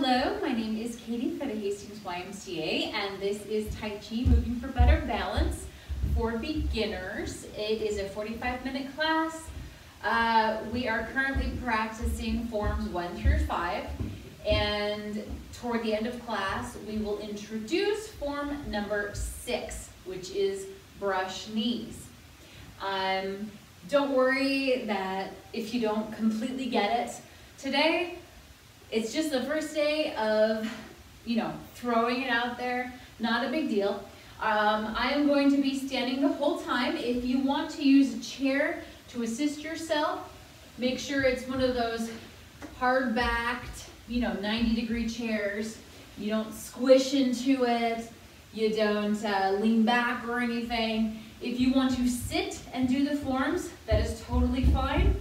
Hello, my name is Katie for the Hastings YMCA, and this is Tai Chi Moving for Better Balance for beginners. It is a 45-minute class. We are currently practicing forms 1 through 5, and toward the end of class, we will introduce form number 6, which is brush knees. Don't worry that if you don't completely get it today. It's just the first day of, throwing it out there. Not a big deal. I am going to be standing the whole time. If you want to use a chair to assist yourself, make sure it's one of those hard-backed, 90-degree chairs. You don't squish into it. You don't lean back or anything. If you want to sit and do the forms, that is totally fine.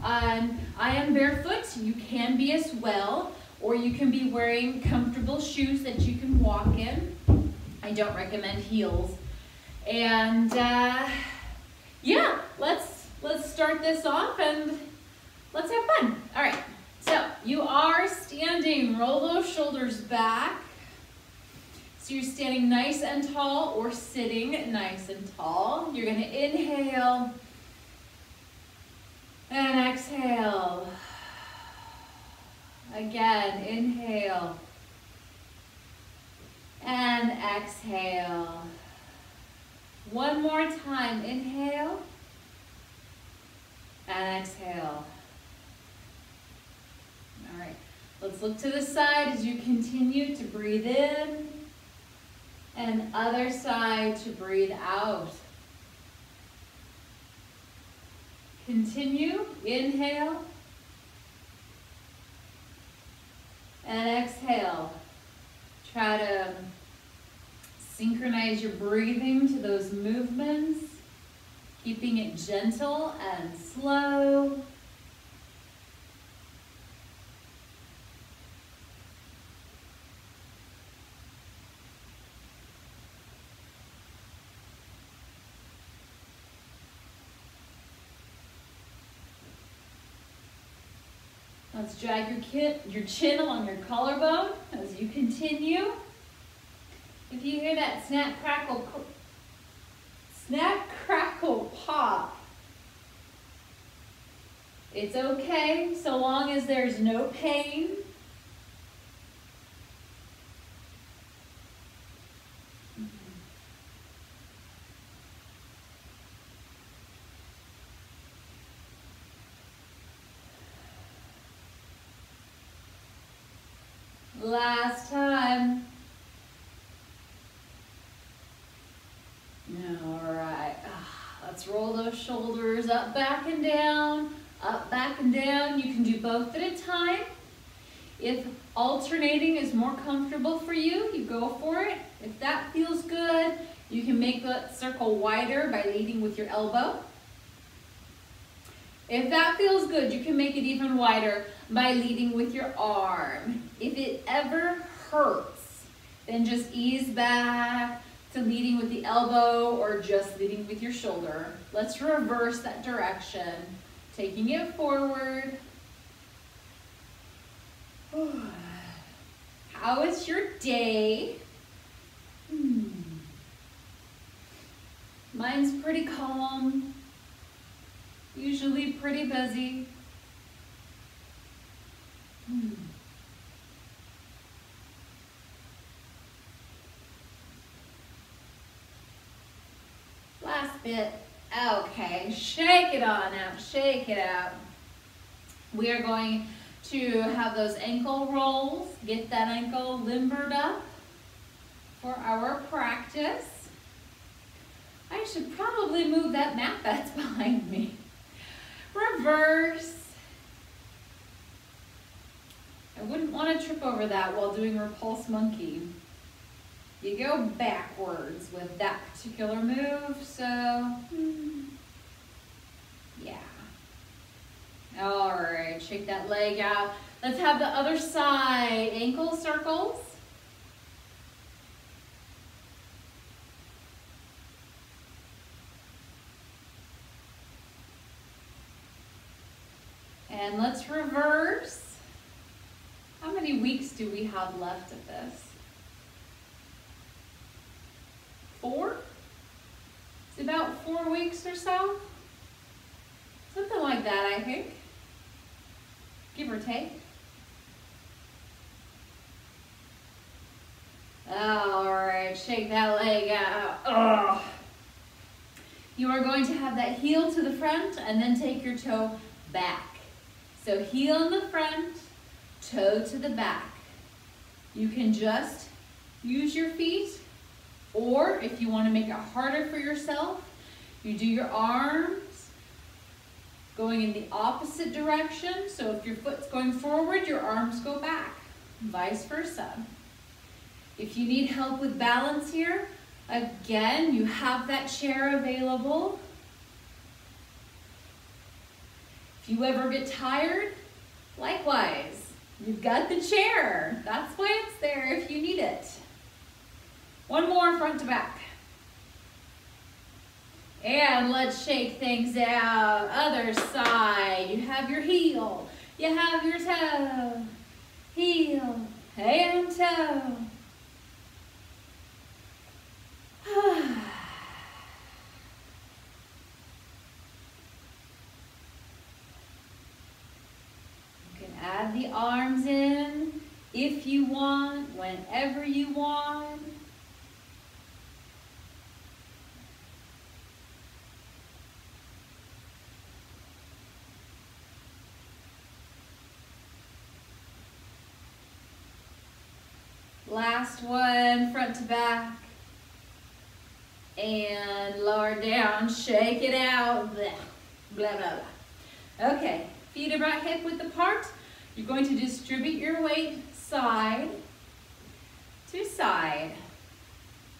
I am barefoot. You can be as well, or you can be wearing comfortable shoes that you can walk in. I don't recommend heels. And yeah, let's start this off and let's have fun. All right, so you are standing. Roll those shoulders back. So you're standing nice and tall or sitting nice and tall. You're going to inhale and exhale. Again, inhale and exhale. One more time, inhale and exhale. All right, let's look to the side as you continue to breathe in, and other side to breathe out. Continue, inhale, and exhale. Try to synchronize your breathing to those movements, keeping it gentle and slow. Let's drag your chin along your collarbone as you continue. If you hear that snap, crackle, pop, it's okay so long as there's no pain. Last time. All right, let's roll those shoulders up, back and down, up, back and down. You can do both at a time. If alternating is more comfortable for you, you go for it. If that feels good, you can make that circle wider by leading with your elbow. If that feels good, you can make it even wider by leading with your arm. If it ever hurts, then just ease back to leading with the elbow or just leading with your shoulder. Let's reverse that direction, taking it forward. How is your day? Mine's pretty calm. Usually pretty busy. Last bit. Okay, shake it on out, shake it out. We are going to have those ankle rolls. Get that ankle limbered up for our practice. I should probably move that mat that's behind me. Reverse. I wouldn't want to trip over that while doing Repulse Monkey. You go backwards with that particular move, so yeah. All right, shake that leg out. Let's have the other side. Ankle circles. And let's reverse. I'm going many weeks do we have left of this? 4? It's about 4 weeks or so. Something like that, I think. Give or take. All right, shake that leg out. Ugh. You are going to have that heel to the front and then take your toe back. So heel in the front, toe to the back. You can just use your feet, or if you want to make it harder for yourself, you do your arms going in the opposite direction. So if your foot's going forward, your arms go back, vice versa. If you need help with balance here, again, you have that chair available. If you ever get tired, likewise, you've got the chair. That's why it's there if you need it. One more front to back. And let's shake things out. Other side. You have your heel. You have your toe. Heel and toe. You can add the arms in if you want, whenever you want. Last one, front to back. And lower down, shake it out, blah, blah, blah, blah. Okay, feet about hip width apart. You're going to distribute your weight side to side.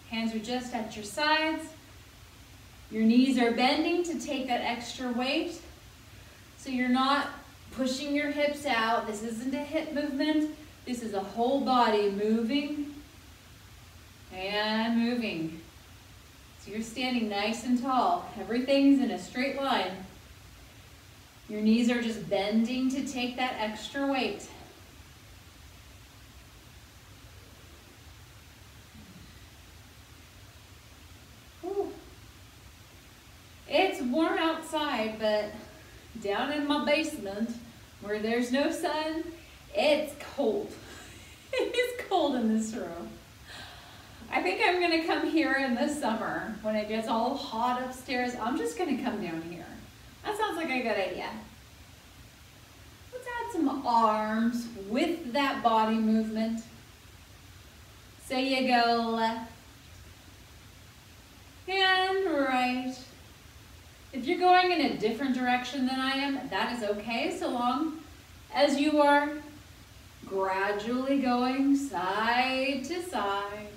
Hands are just at your sides. Your knees are bending to take that extra weight. So you're not pushing your hips out. This isn't a hip movement. This is a whole body moving and moving. So you're standing nice and tall. Everything's in a straight line. Your knees are just bending to take that extra weight. Whew. It's warm outside, but down in my basement where there's no sun, it's cold. It is cold in this room. I think I'm gonna come here in the summer when it gets all hot upstairs. I'm just gonna come down here. That sounds like a good idea. Let's add some arms with that body movement. So you go left and right. If you're going in a different direction than I am, that is okay, so long as you are gradually going side to side.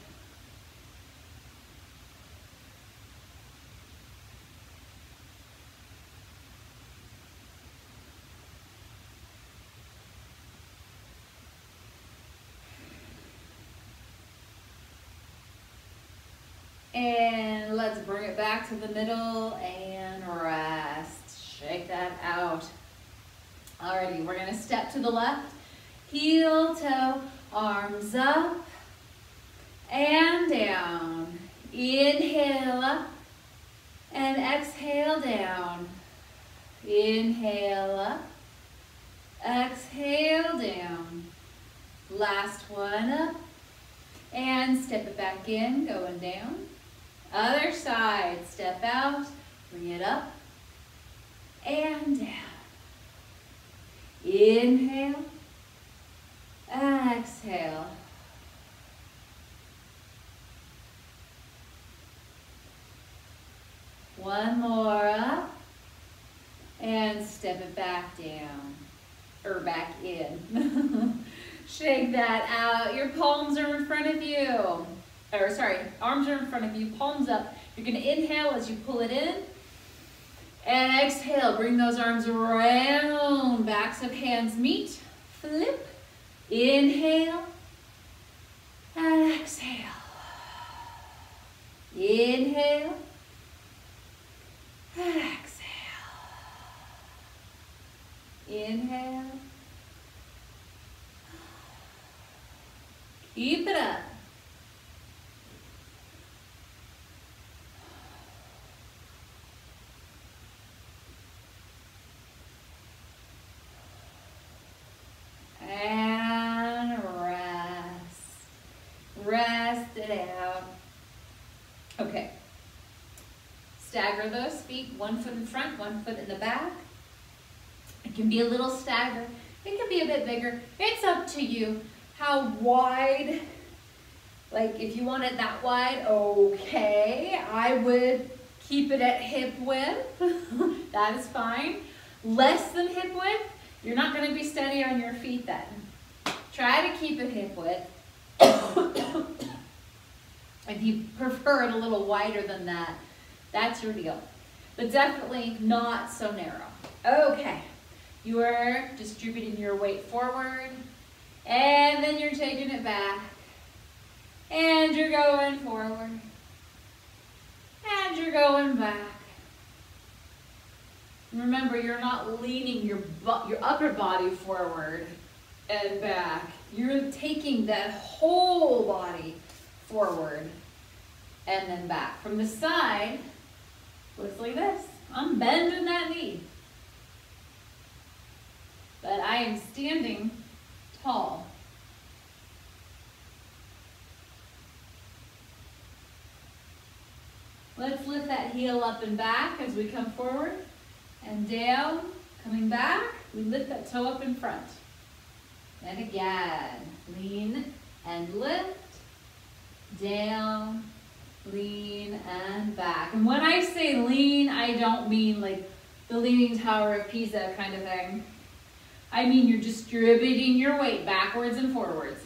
And let's bring it back to the middle and rest. Shake that out. Alrighty, we're gonna step to the left. Heel, toe, arms up and down. Inhale up and exhale down. Inhale up, exhale down. Last one up and step it back in, going down. Other side, step out, bring it up and down. Inhale, exhale. One more up and step it back down, or back in. Shake that out. Your palms are in front of you. Or sorry, arms are in front of you, palms up. You're gonna inhale as you pull it in. And exhale, bring those arms around. Backs of hands meet. Flip. Inhale. And exhale. Inhale. And exhale. Inhale. Keep it up. And rest. Rest it out. Okay. Stagger those feet, 1 foot in front, 1 foot in the back. It can be a little stagger. It can be a bit bigger. It's up to you. How wide, like if you want it that wide, okay. I would keep it at hip width. That is fine. Less than hip width, you're not going to be steady on your feet then. Try to keep it hip width. If you prefer it a little wider than that, that's your deal. But definitely not so narrow. Okay. You are distributing your weight forward, and then you're taking it back, and you're going forward, and you're going back. Remember, you're not leaning your upper body forward and back. You're taking that whole body forward and then back. From the side, looks like this. I'm bending that knee. But I am standing tall. Let's lift that heel up and back as we come forward and down, coming back. We lift that toe up in front. And again, lean and lift, down, lean and back. And when I say lean, I don't mean like the Leaning Tower of Pisa kind of thing. I mean you're distributing your weight backwards and forwards.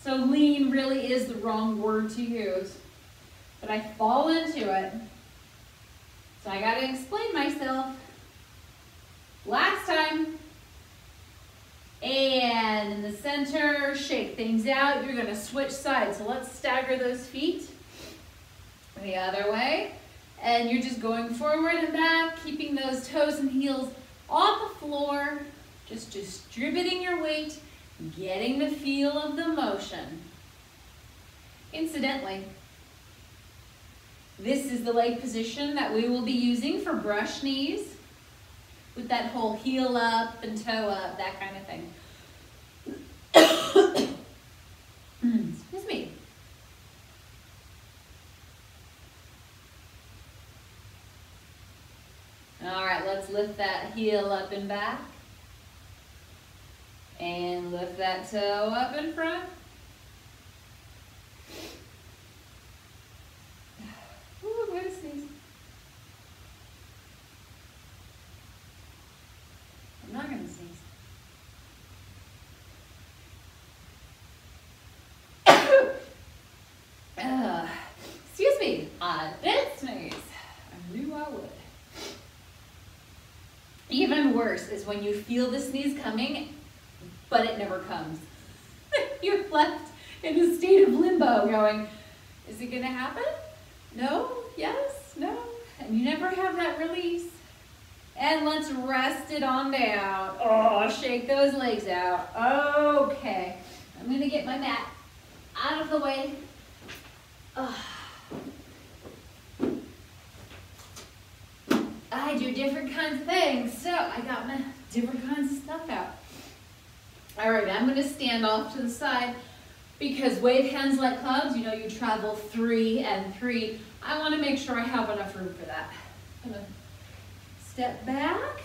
So lean really is the wrong word to use, but I fall into it. So I got to explain myself. Last time. And in the center, shake things out. You're going to switch sides. So let's stagger those feet the other way. And you're just going forward and back, keeping those toes and heels off the floor, just distributing your weight, getting the feel of the motion. Incidentally, this is the leg position that we will be using for brush knees, with that whole heel up and toe up, that kind of thing. Excuse me. All right, let's lift that heel up and back. And lift that toe up in front. Ooh, I'm gonna sneeze. I'm not gonna sneeze. Excuse me, I did sneeze. I knew I would. Even worse is when you feel the sneeze coming, but it never comes. You're left in a state of limbo going, is it gonna happen? No, yes, no. And you never have that release. And let's rest it on down. Oh, shake those legs out. Okay, I'm gonna get my mat out of the way. Oh. I do different kinds of things, so I got my different kinds of stuff out. All right, I'm gonna stand off to the side because wave hands like clouds, you know you travel 3 and 3. I wanna make sure I have enough room for that. I'm gonna step back.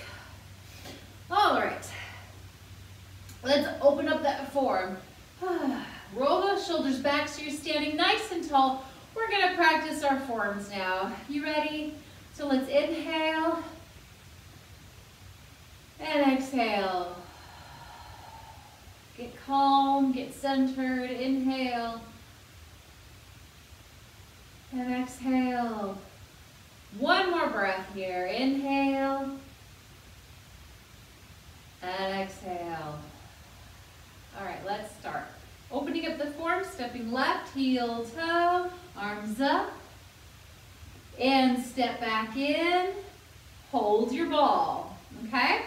All right, let's open up that form. Roll those shoulders back so you're standing nice and tall. We're gonna practice our forms now. You ready? So let's inhale and exhale. Get calm, get centered, inhale and exhale. One more breath here, inhale and exhale. All right, let's start. Opening up the form, stepping left, heel, toe, arms up, and step back in, hold your ball, okay?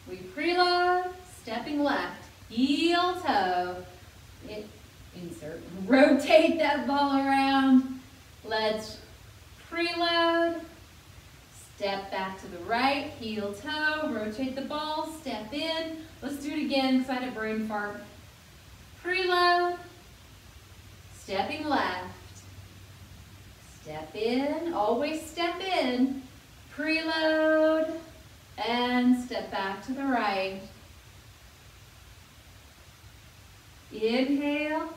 We preload, stepping left, heel toe, insert, rotate that ball around. Let's preload, step back to the right, heel toe, rotate the ball, step in. Let's do it again because I had a brain fart. Preload, stepping left, step in, always step in, preload, and step back to the right. Inhale,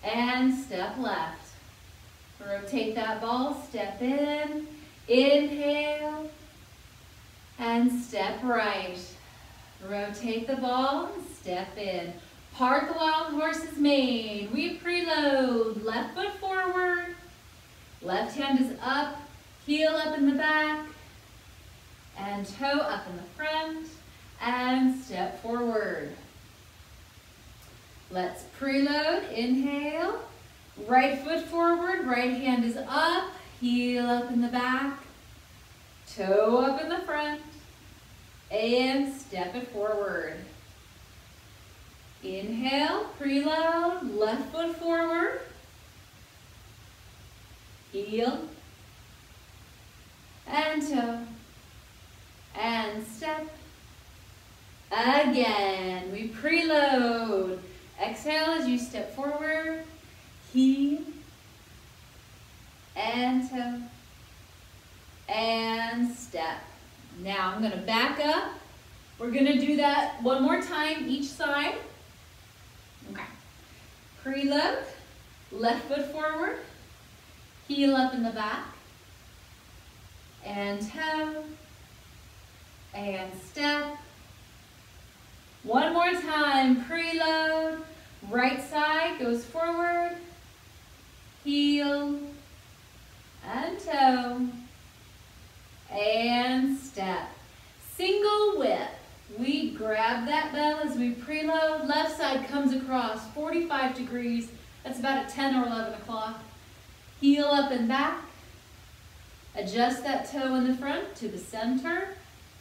and step left. Rotate that ball, step in, inhale, and step right. Rotate the ball, and step in. Part the wild horse's mane. We preload, left foot forward, left hand is up, heel up in the back, and toe up in the front, and step forward. Let's preload, inhale, right foot forward, right hand is up, heel up in the back, toe up in the front, and step it forward. Inhale, preload, left foot forward, heel, and toe, and step. Again, we preload. Exhale as you step forward, heel, and toe, and step. Now I'm going to back up. We're going to do that one more time each side. Okay. Preload, left foot forward, heel up in the back, and toe, and step. One more time, preload, right side goes forward, heel, and toe, and step. Single whip. We grab that bell as we preload. Left side comes across 45 degrees. That's about at 10 or 11 o'clock. Heel up and back. Adjust that toe in the front to the center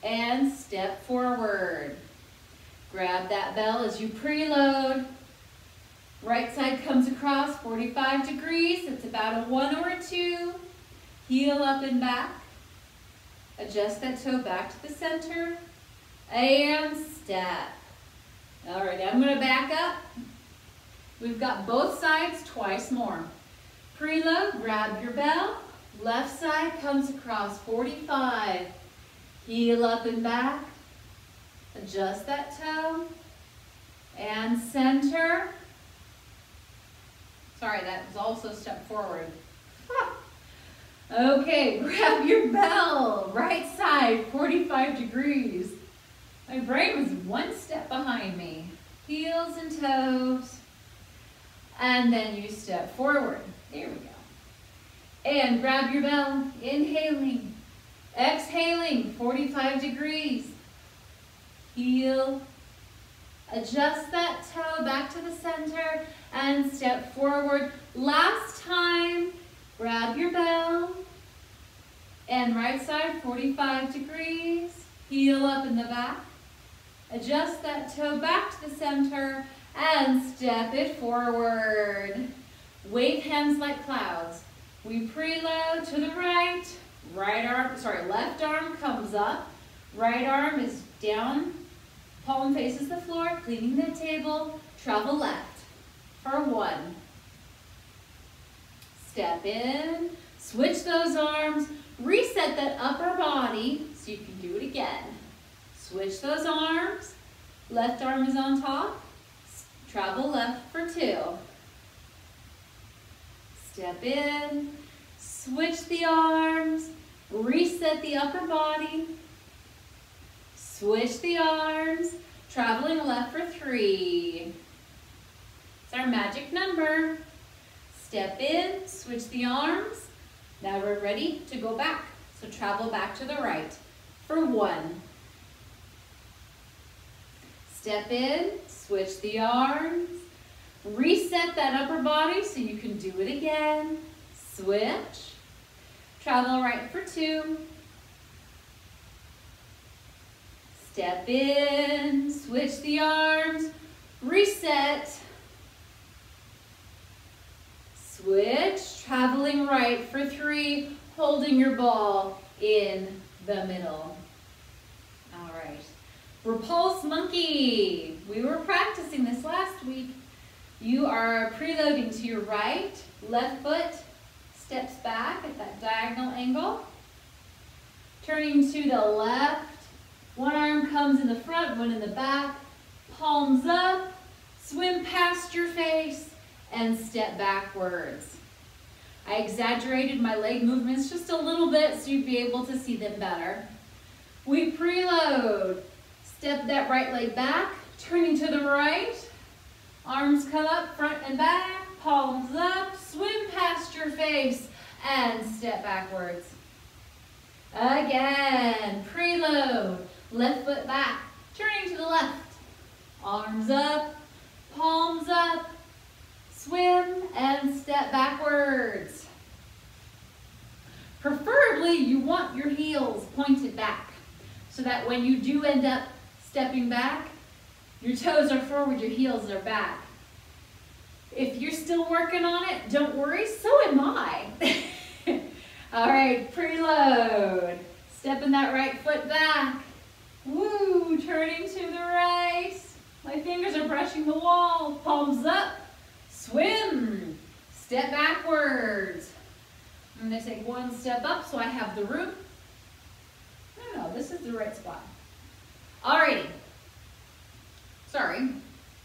and step forward. Grab that bell as you preload. Right side comes across 45 degrees. It's about a 1 or a 2. Heel up and back. Adjust that toe back to the center and step. All right, I'm going to back up. We've got both sides twice more. Preload, grab your bell. Left side comes across 45. Heel up and back. Adjust that toe and center. Sorry, that was also step forward. Okay, grab your bell. Right side, 45 degrees. My brain was one step behind me. Heels and toes. And then you step forward. There we go. And grab your bell. Inhaling. Exhaling, 45 degrees. Heel. Adjust that toe back to the center and step forward. Last time, grab your bell. And right side, 45 degrees. Heel up in the back. Adjust that toe back to the center and step it forward. Wave hands like clouds. We preload to the right. Left arm comes up. Right arm is down. Palm faces the floor, cleaning the table. Travel left for 1. Step in. Switch those arms. Reset that upper body so you can do it again. Switch those arms. Left arm is on top. Travel left for 2. Step in. Switch the arms. Reset the upper body. Switch the arms. Traveling left for 3. It's our magic number. Step in. Switch the arms. Now we're ready to go back. So travel back to the right for 1. Step in, switch the arms, reset that upper body so you can do it again. Switch, travel right for 2. Step in, switch the arms, reset, switch, traveling right for 3, holding your ball in the middle. All right, Repulse Monkey. We were practicing this last week. You are preloading to your right, left foot steps back at that diagonal angle, turning to the left. One arm comes in the front, one in the back, palms up, swim past your face, and step backwards. I exaggerated my leg movements just a little bit so you'd be able to see them better. We preload. Step that right leg back, turning to the right. Arms come up, front and back, palms up, swim past your face, and step backwards. Again, preload. Left foot back, turning to the left. Arms up, palms up, swim, and step backwards. Preferably, you want your heels pointed back so that when you do end up stepping back, your toes are forward, your heels are back. If you're still working on it, don't worry, so am I. All right, preload. Stepping that right foot back. Woo, turning to the right. My fingers are brushing the wall. Palms up. Swim. Step backwards. I'm going to take one step up so I have the room. No, this is the right spot. Alrighty. Sorry.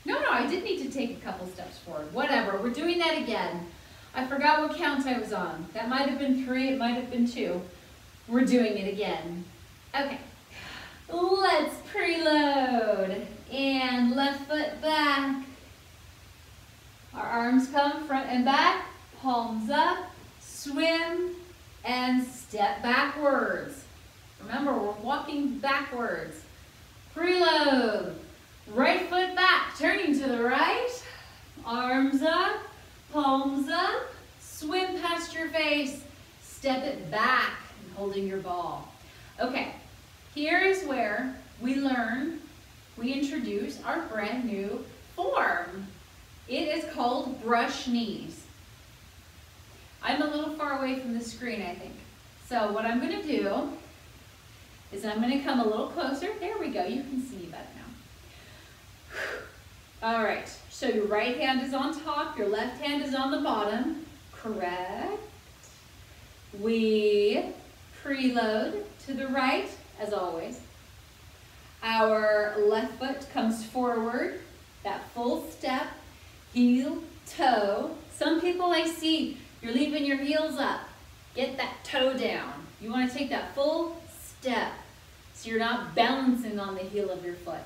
No, I did need to take a couple steps forward. Whatever, we're doing that again. I forgot what count I was on. That might have been 3, it might have been 2. We're doing it again. Okay. Let's preload. And left foot back. Our arms come front and back, palms up, swim, and step backwards. Remember, we're walking backwards. Preload. Right foot back, turning to the right. Arms up, palms up, swim past your face, step it back, and holding your ball. Okay, here is where we introduce our brand new form. It is called brush knees. I'm a little far away from the screen, I think. So what I'm going to do is I'm going to come a little closer. There we go. You can see me better now. All right. So your right hand is on top. Your left hand is on the bottom. Correct. We preload to the right, as always. Our left foot comes forward. That full step. Heel, toe. Some people I see, you're leaving your heels up. Get that toe down. You want to take that full step so you're not balancing on the heel of your foot.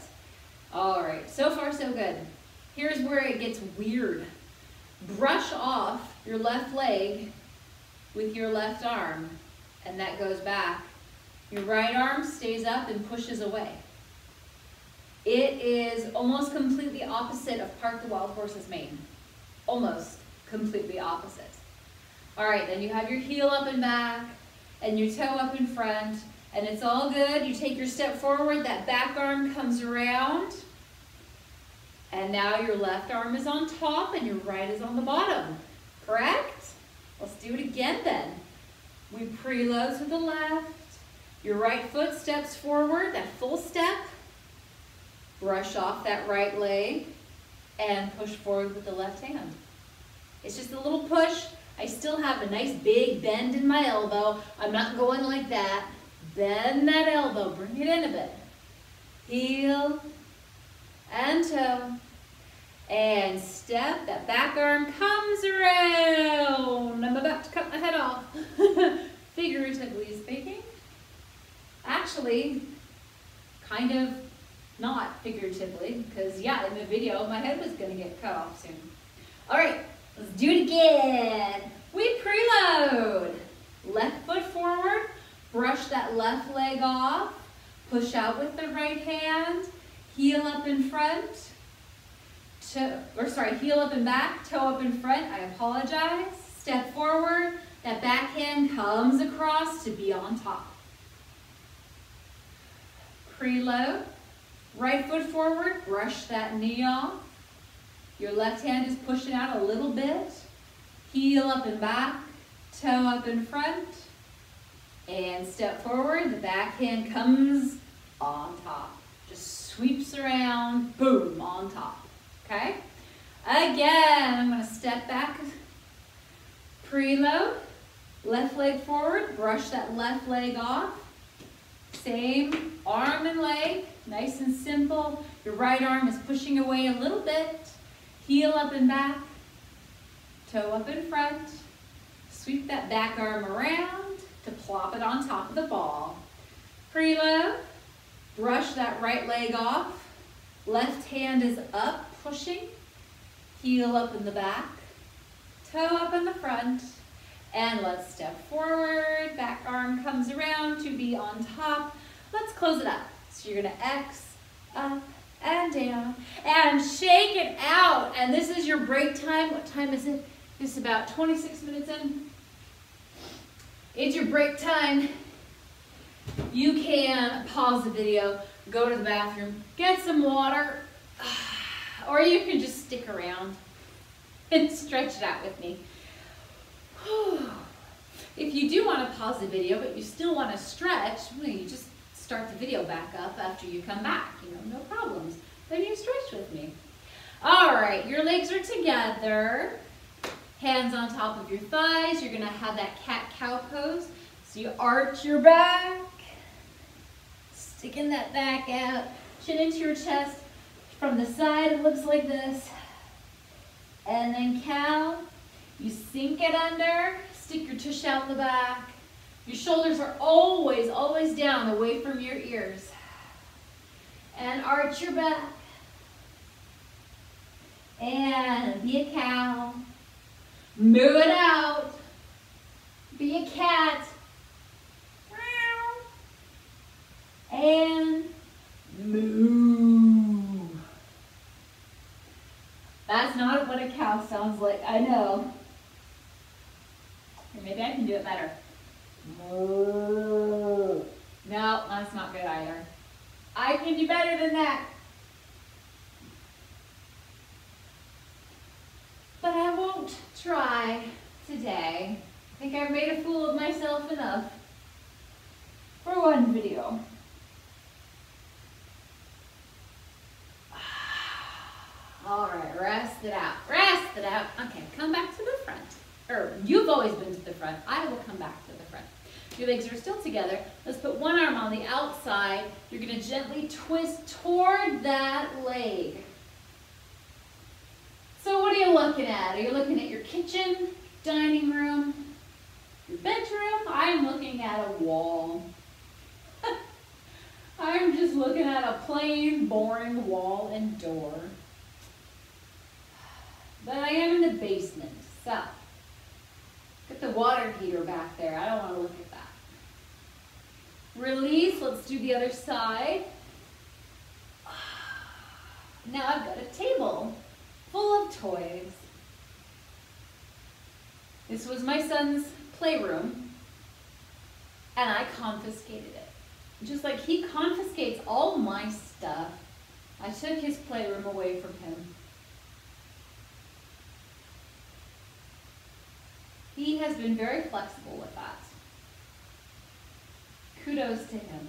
All right, so far so good. Here's where it gets weird. Brush off your left leg with your left arm, and that goes back. Your right arm stays up and pushes away. It is almost completely opposite of Park the Wild Horse's mane. Almost completely opposite. All right, then you have your heel up and back and your toe up in front, and it's all good. You take your step forward, that back arm comes around, and now your left arm is on top and your right is on the bottom. Correct? Let's do it again then. We preload to the left. Your right foot steps forward, that full step. Brush off that right leg and push forward with the left hand. It's just a little push. I still have a nice big bend in my elbow. I'm not going like that. Bend that elbow, bring it in a bit. Heel and toe. And step, that back arm comes around. I'm about to cut my head off. Figuratively speaking. Actually, kind of not figuratively, because yeah, in the video, my head was gonna get cut off soon. All right, let's do it again. We preload. Left foot forward, brush that left leg off, push out with the right hand, heel up in front, heel up and back, toe up in front, I apologize. Step forward, that back hand comes across to be on top. Preload, Right foot forward, brush that knee off. Your left hand is pushing out a little bit. Heel up and back, toe up in front. And step forward, the back hand comes on top. Just sweeps around, boom, on top, okay? Again, I'm gonna step back, preload, left leg forward, brush that left leg off. Same arm and leg, nice and simple. Your right arm is pushing away a little bit. Heel up and back, toe up in front. Sweep that back arm around to plop it on top of the ball. Preload, brush that right leg off. Left hand is up, pushing. Heel up in the back, toe up in the front. And let's step forward, back arm comes around to be on top. Let's close it up. So you're gonna X, up, and down, and shake it out. And this is your break time. What time is it? It's about 26 minutes in. It's your break time. You can pause the video, go to the bathroom, get some water, or you can just stick around and stretch it out with me. If you do want to pause the video, but you still want to stretch, well, you just start the video back up after you come back. No problems. Then you stretch with me. All right, your legs are together. Hands on top of your thighs. You're going to have that cat-cow pose. So you arch your back, sticking that back out, chin into your chest. From the side, it looks like this. And then cow. You sink it under, stick your tush out in the back. Your shoulders are always, always down, away from your ears. And arch your back. And be a cow. Moo it out. Be a cat. And moo. That's not what a cow sounds like, I know. Or maybe I can do it better. Moo. No, that's not good either. I can do better than that. But I won't try today. I think I've made a fool of myself enough for one video. All right, rest it out. Rest it out. Okay, come back to the front. Or you've always been to the front. I will come back to the front. Your legs are still together. Let's put one arm on the outside. You're going to gently twist toward that leg. So what are you looking at? Are you looking at your kitchen, dining room, your bedroom? I'm looking at a wall. I'm just looking at a plain, boring wall and door. But I am in the basement, so get the water heater back there. I don't want to look at that. Release. Let's do the other side. Now I've got a table full of toys. This was my son's playroom, and I confiscated it. Just like he confiscates all my stuff, I took his playroom away from him. He has been very flexible with that. Kudos to him.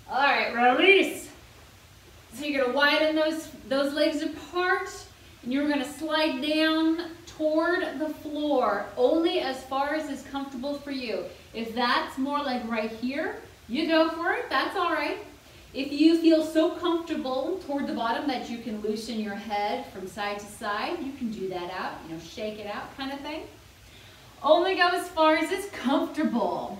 All right, release. So you're gonna widen those legs apart, and you're gonna slide down toward the floor, only as far as is comfortable for you. If that's more like right here, you go for it, that's all right. If you feel so comfortable toward the bottom that you can loosen your head from side to side, you can do that out, shake it out kind of thing. Only go as far as is comfortable.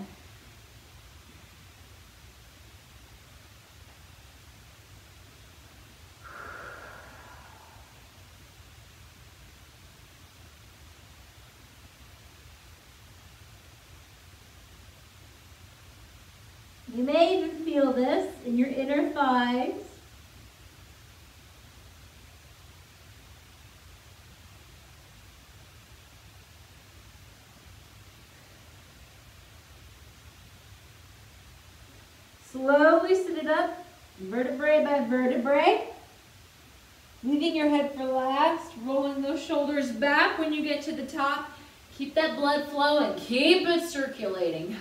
You may even feel this in your inner thighs. Slowly sit it up, vertebrae by vertebrae. Leaving your head for last, rolling those shoulders back when you get to the top. Keep that blood flow and keep it circulating.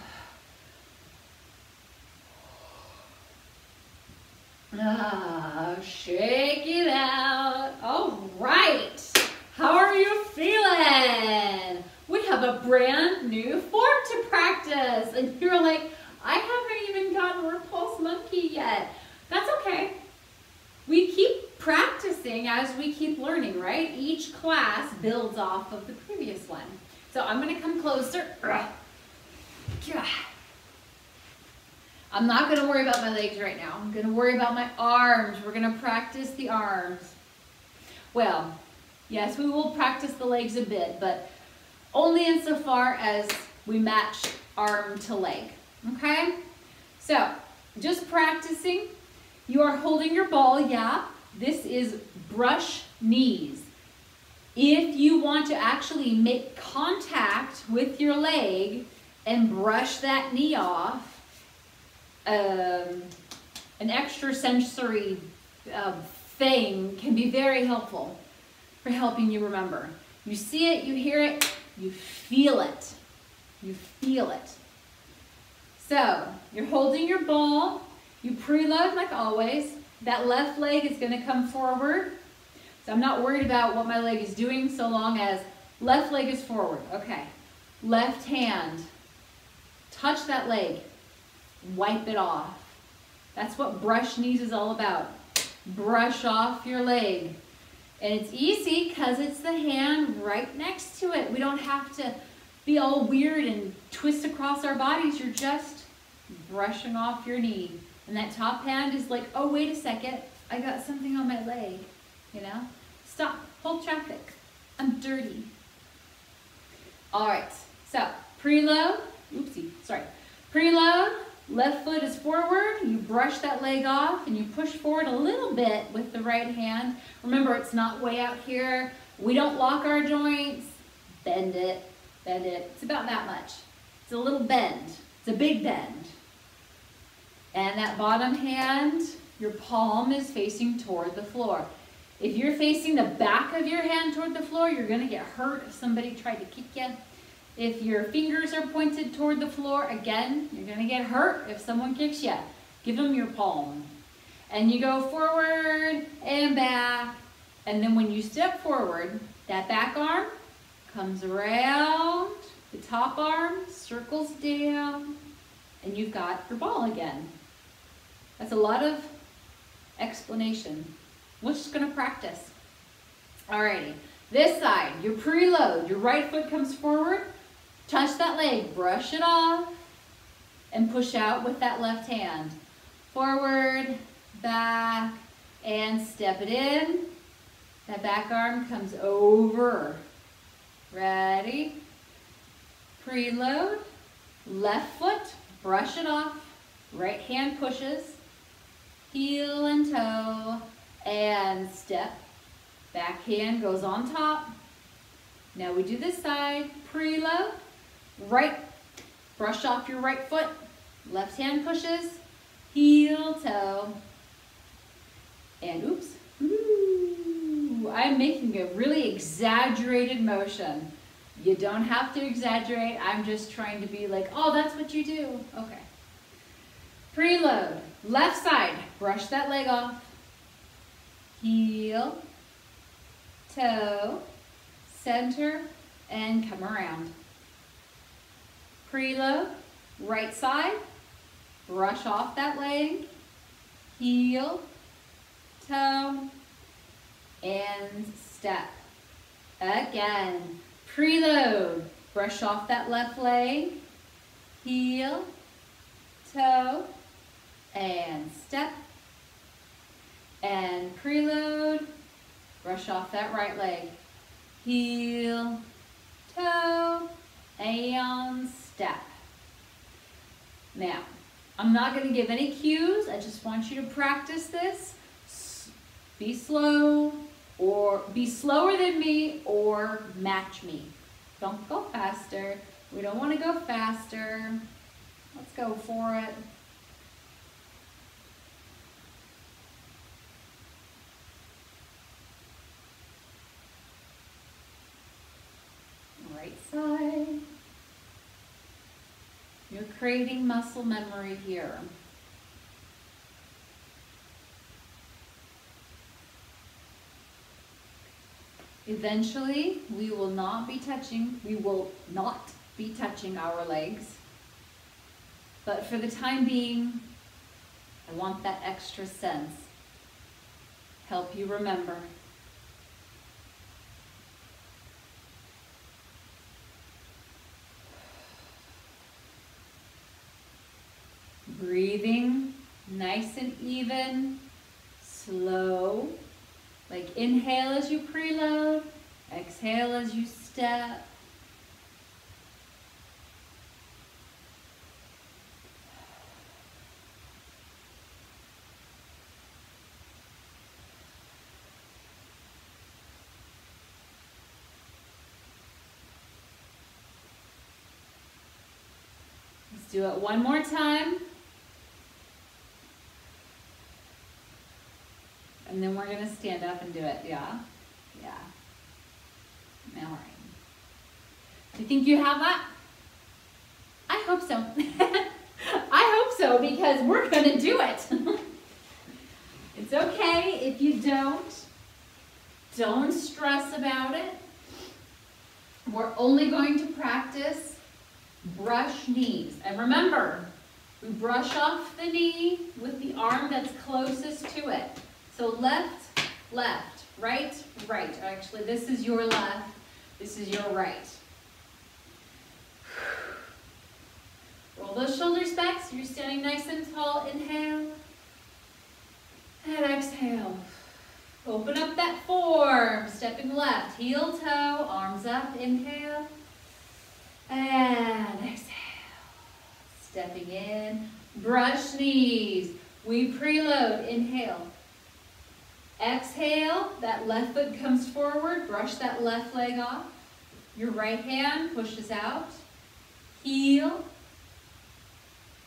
Shake it out. All right. How are you feeling? We have a brand new form to practice. And you're like, I haven't even gotten Repulse Monkey yet. That's okay. We keep practicing as we keep learning, right? Each class builds off of the previous one. So I'm going to come closer. I'm not going to worry about my legs right now. I'm going to worry about my arms. We're going to practice the arms. Well, yes, we will practice the legs a bit, but only insofar as we match arm to leg. Okay? So, just practicing. You are holding your ball, yeah. This is brush knees. If you want to actually make contact with your leg and brush that knee off, an extrasensory thing can be very helpful for helping you remember. You see it, you hear it, you feel it. You feel it. So, you're holding your ball. You preload like always. That left leg is going to come forward. So I'm not worried about what my leg is doing so long as left leg is forward. Okay. Left hand. Touch that leg. Wipe it off. That's what brush knees is all about. Brush off your leg. And it's easy because it's the hand right next to it. We don't have to be all weird and twist across our bodies. You're just brushing off your knee. And that top hand is like, oh, wait a second. I got something on my leg. You know? Stop. Hold traffic. I'm dirty. All right. So, preload. Oopsie. Sorry. Preload. Left foot is forward. You brush that leg off and you push forward a little bit with the right hand. Remember, it's not way out here. We don't lock our joints. Bend it. Bend it. It's about that much. It's a little bend. It's a big bend. And that bottom hand, your palm is facing toward the floor. If you're facing the back of your hand toward the floor, you're going to get hurt if somebody tried to kick you. If your fingers are pointed toward the floor, again, you're going to get hurt if someone kicks you. Give them your palm. And you go forward and back. And then when you step forward, that back arm comes around, the top arm circles down, and you've got your ball again. That's a lot of explanation. We're just going to practice. Alrighty. This side, your preload. Your right foot comes forward. Touch that leg. Brush it off. And push out with that left hand. Forward, back, and step it in. That back arm comes over. Ready? Preload. Left foot. Brush it off. Right hand pushes. Heel and toe. And step. Back hand goes on top. Now we do this side. Preload. Right. Brush off your right foot. Left hand pushes. Heel, toe. And oops. Ooh, I'm making a really exaggerated motion. You don't have to exaggerate. I'm just trying to be like, oh, that's what you do. Okay. Preload. Left side. Brush that leg off. Heel, toe, center, and come around. Preload. Right side. Brush off that leg. Heel, toe, and step. Again. Preload. Brush off that left leg. Heel, toe, and step. And preload. Brush off that right leg. Heel, toe, and step. Now, I'm not going to give any cues. I just want you to practice this. Be slow, or be slower than me, or match me. Don't go faster. We don't want to go faster. Let's go for it. creating muscle memory here. Eventually, we will not be touching our legs. But for the time being, I want that extra sense. Help you remember. Breathing nice and even, slow. Like inhale as you preload, exhale as you step. Let's do it one more time. And then we're going to stand up and do it. Yeah? Yeah. All right. Do you think you have that? I hope so. I hope so, because we're going to do it. It's okay if you don't. Don't stress about it. We're only going to practice brush knees. And remember, we brush off the knee with the arm that's closest to it. So left, left, right, right. Actually, this is your left, this is your right. Roll those shoulders back so you're standing nice and tall. Inhale and exhale. Open up that form, stepping left, heel, toe, arms up, inhale and exhale. Stepping in, brush knees. We preload, inhale. Exhale, that left foot comes forward, brush that left leg off. Your right hand pushes out, heel,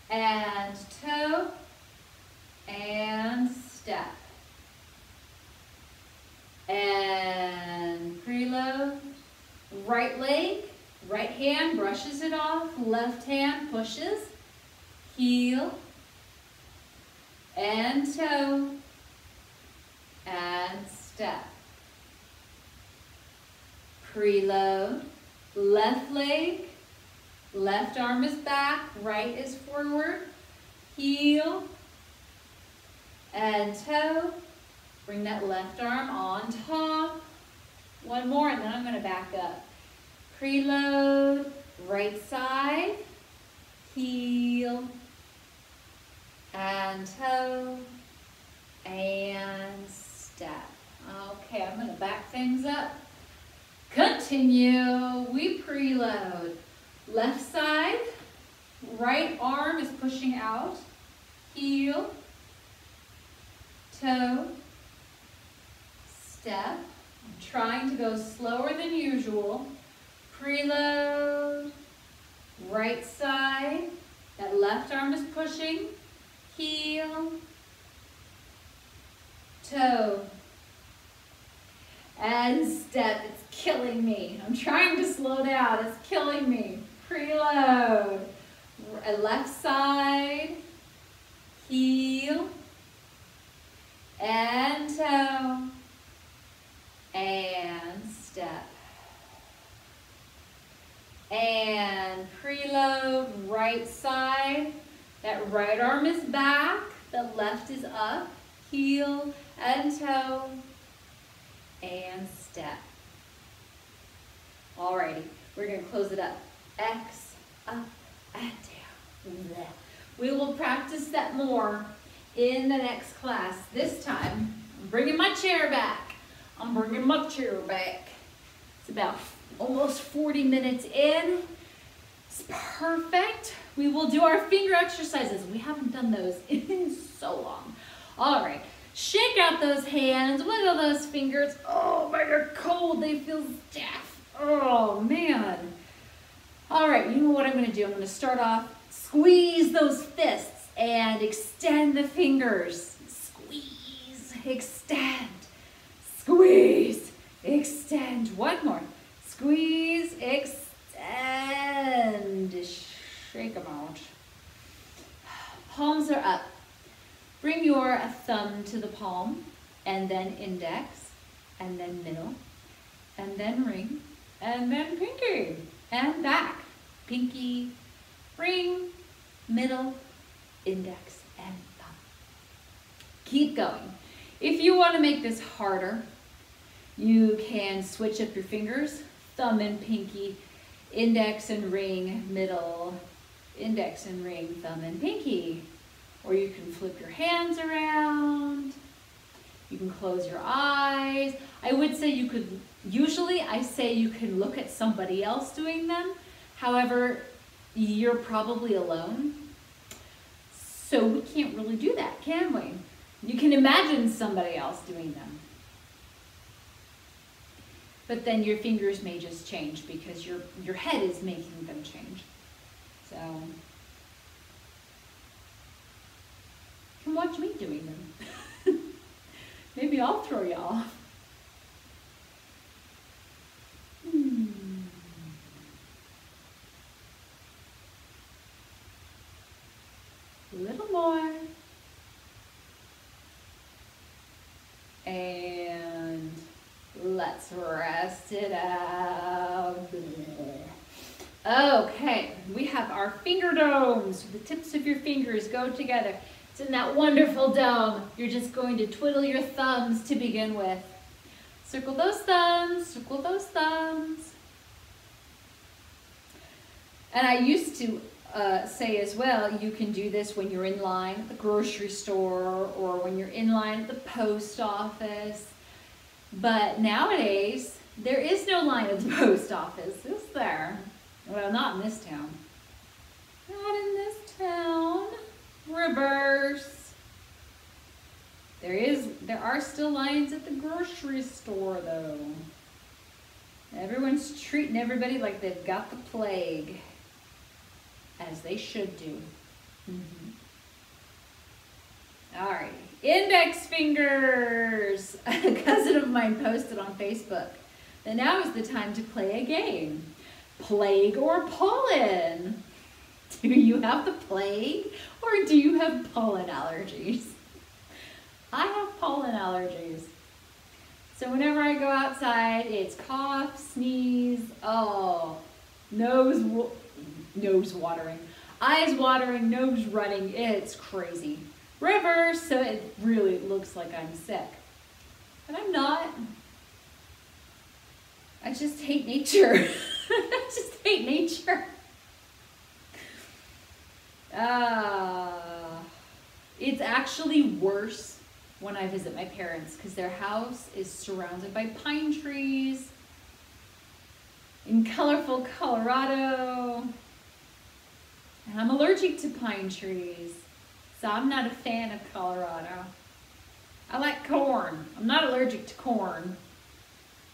and toe, and step. And preload, right leg, right hand brushes it off, left hand pushes, heel, and toe, and step. Preload, left leg, left arm is back, right is forward, heel, and toe. Bring that left arm on top. One more, and then I'm going to back up. Preload, right side, heel, and toe, and step. Okay, I'm going to back things up. Continue. We preload. Left side, right arm is pushing out, heel, toe, step. I'm trying to go slower than usual. Preload, right side, that left arm is pushing, heel, toe, and step. It's killing me. I'm trying to slow down. It's killing me. Preload. Left side, heel, and toe, and step. And preload, right side. That right arm is back, the left is up, heel and toe, and step. Alrighty, we're going to close it up. X, up, and down. Blech. We will practice that more in the next class. This time, I'm bringing my chair back. It's about almost 40 minutes in. It's perfect. We will do our finger exercises. We haven't done those in so long. All right, shake out those hands, wiggle those fingers. Oh, they're cold, they feel stiff. Oh, man. All right, you know what I'm gonna do? I'm gonna start off, squeeze those fists and extend the fingers. Squeeze, extend, squeeze, extend. One more. Squeeze, extend. Shake them out. bring your thumb to the palm, and then index, and then middle, and then ring, and then pinky, and back. Pinky, ring, middle, index, and thumb. Keep going. If you want to make this harder, you can switch up your fingers, thumb and pinky, index and ring, middle, index and ring, thumb and pinky. Or you can flip your hands around. You can close your eyes. I would say you could, usually I say you can look at somebody else doing them. However, you're probably alone. So we can't really do that, can we? You can imagine somebody else doing them. But then your fingers may just change because your head is making them change. So, you can watch me doing them. Maybe I'll throw you off. A little more. And let's rest it out. Okay, we have our finger domes. The tips of your fingers go together. It's in that wonderful dome. You're just going to twiddle your thumbs to begin with. Circle those thumbs, circle those thumbs. And I used to say as well, you can do this when you're in line at the grocery store or when you're in line at the post office. But nowadays, there is no line at the post office, is there? Well, not in this town. Not in this town. Reverse. There are still lines at the grocery store though. Everyone's treating everybody like they've got the plague. As they should do. Alrighty. Index fingers. A cousin of mine posted on Facebook that now is the time to play a game. Plague or pollen? Do you have the plague or do you have pollen allergies? I have pollen allergies. So whenever I go outside, it's cough, sneeze, nose watering, eyes watering, nose running. It's crazy. Reverse, so it really looks like I'm sick. But I'm not. I just hate nature. I just hate nature. It's actually worse when I visit my parents because their house is surrounded by pine trees in colorful Colorado. And I'm allergic to pine trees, so I'm not a fan of Colorado. I like corn. I'm not allergic to corn.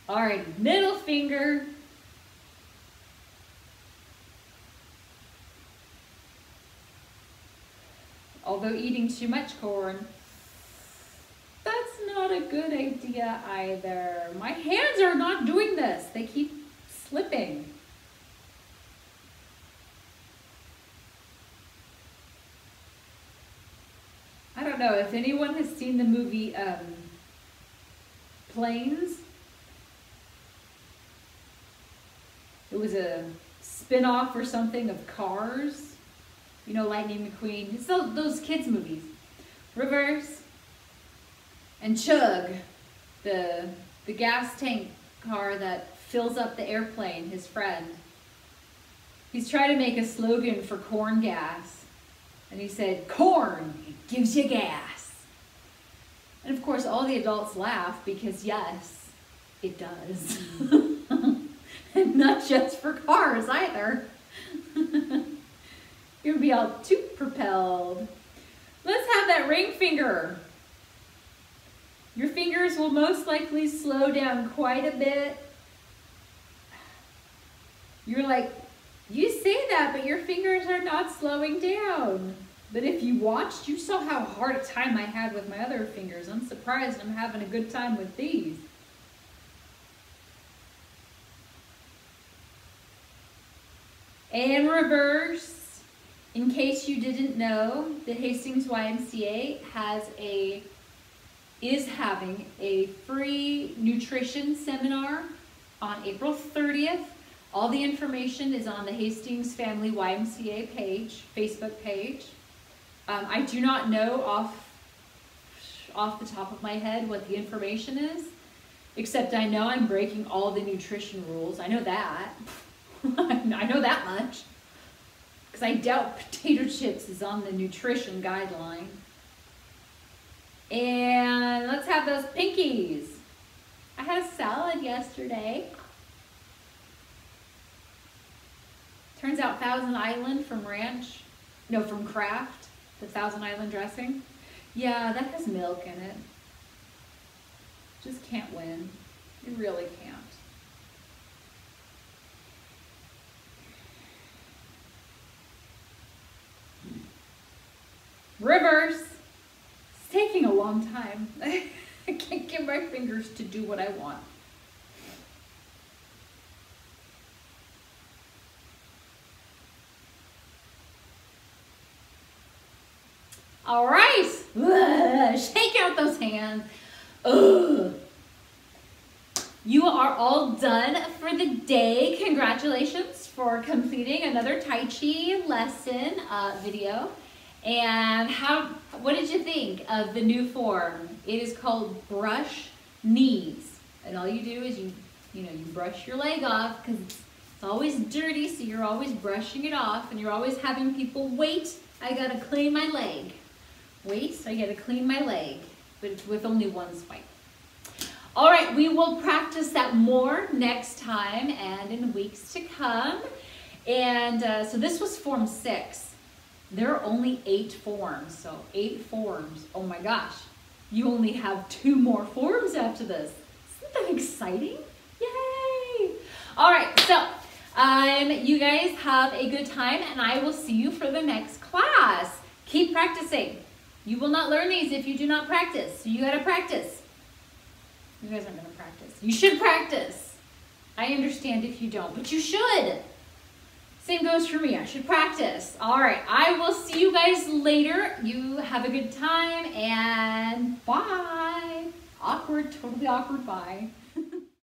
All right, middle finger. Although eating too much corn, that's not a good idea either. My hands are not doing this. They keep slipping. I don't know if anyone has seen the movie Planes. It was a spin-off or something of Cars. You know, Lightning McQueen. It's those kids' movies. Reverse. And Chug, the gas tank car that fills up the airplane, his friend. He's trying to make a slogan for corn gas. And he said, corn, it gives you gas. And of course, all the adults laugh because yes, it does. And not just for cars either. You'll be all too propelled. Let's have that ring finger. Your fingers will most likely slow down quite a bit. You're like, you say that, but your fingers are not slowing down. But if you watched, you saw how hard a time I had with my other fingers. I'm surprised I'm having a good time with these. And reverse. In case you didn't know, the Hastings YMCA is having a free nutrition seminar on April 30th. All the information is on the Hastings Family YMCA page, Facebook page. I do not know off the top of my head what the information is, except I know I'm breaking all the nutrition rules. I know that. I know that much. Because I doubt potato chips is on the nutrition guideline. And let's have those pinkies. I had a salad yesterday. Turns out Thousand Island from Kraft, the Thousand Island dressing. Yeah, that has milk in it. Just can't win. You really can't. Rivers. It's taking a long time. I can't get my fingers to do what I want. All right. Ugh, shake out those hands. Ugh. You are all done for the day. Congratulations for completing another Tai Chi lesson video. And what did you think of the new form? It is called brush knees. And all you do is you brush your leg off because it's always dirty, so you're always brushing it off, and you're always having people wait. I gotta clean my leg. Wait, I gotta clean my leg, but it's with only one swipe. All right, we will practice that more next time and in weeks to come. And so this was form 6. There are only 8 forms, so 8 forms. Oh my gosh, you only have 2 more forms after this. Isn't that exciting? Yay! All right, so you guys have a good time, and I will see you for the next class. Keep practicing. You will not learn these if you do not practice, so you gotta practice. You guys aren't gonna practice. You should practice. I understand if you don't, but you should. Same goes for me. I should practice. All right. I will see you guys later. You have a good time, and bye. Awkward, totally awkward, bye.